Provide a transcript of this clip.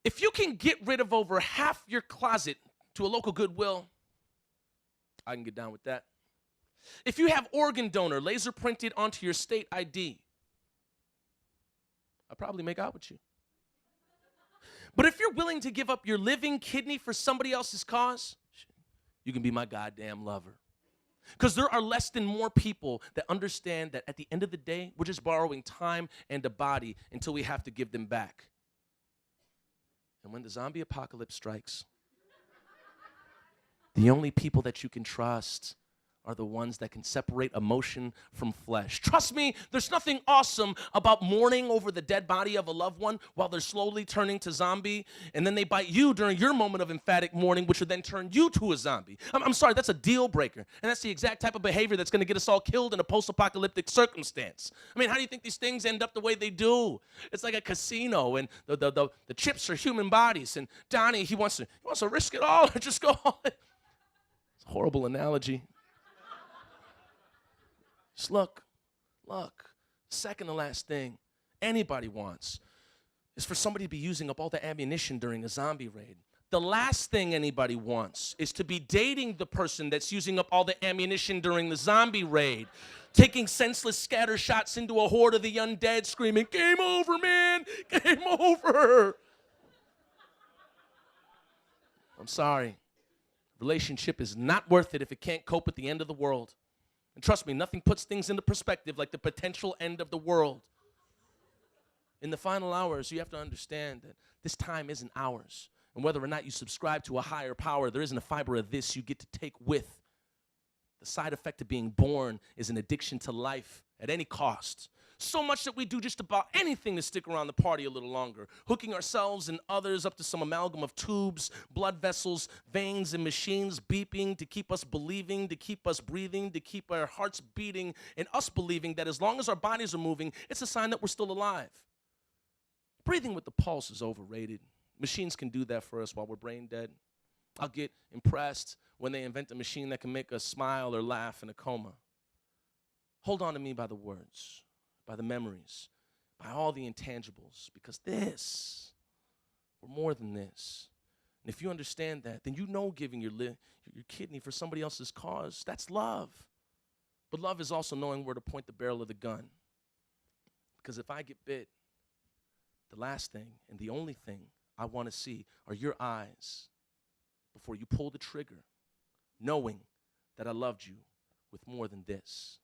If you can get rid of over half your closet to a local Goodwill, I can get down with that. If you have organ donor laser printed onto your state ID, I'll probably make out with you. But if you're willing to give up your living kidney for somebody else's cause, you can be my goddamn lover. Because there are less than more people that understand that at the end of the day, we're just borrowing time and a body until we have to give them back. And when the zombie apocalypse strikes, the only people that you can trust are the ones that can separate emotion from flesh. Trust me, there's nothing awesome about mourning over the dead body of a loved one while they're slowly turning to zombie, and then they bite you during your moment of emphatic mourning, which would then turn you to a zombie. I'm sorry, that's a deal breaker, and that's the exact type of behavior that's gonna get us all killed in a post-apocalyptic circumstance. I mean, how do you think these things end up the way they do? It's like a casino, and the chips are human bodies, and Donnie, he wants to risk it all or just go all in. It's a horrible analogy. Just look, second to last thing anybody wants is for somebody to be using up all the ammunition during a zombie raid. The last thing anybody wants is to be dating the person that's using up all the ammunition during the zombie raid, taking senseless scatter shots into a horde of the undead, screaming, "Game over, man, game over." I'm sorry. Relationship is not worth it if it can't cope with the end of the world. And trust me, nothing puts things into perspective like the potential end of the world. In the final hours, you have to understand that this time isn't ours. And whether or not you subscribe to a higher power, there isn't a fiber of this you get to take with. The side effect of being born is an addiction to life at any cost. So much that we do just about anything to stick around the party a little longer, hooking ourselves and others up to some amalgam of tubes, blood vessels, veins, and machines beeping to keep us believing, to keep us breathing, to keep our hearts beating, and us believing that as long as our bodies are moving, it's a sign that we're still alive. Breathing with the pulse is overrated. Machines can do that for us while we're brain dead. I'll get impressed when they invent a machine that can make us smile or laugh in a coma. Hold on to me by the words, by the memories, by all the intangibles, because we're more than this. And if you understand that, then you know giving your kidney for somebody else's cause, that's love. But love is also knowing where to point the barrel of the gun. Because if I get bit, the last thing and the only thing I want to see are your eyes before you pull the trigger, knowing that I loved you with more than this.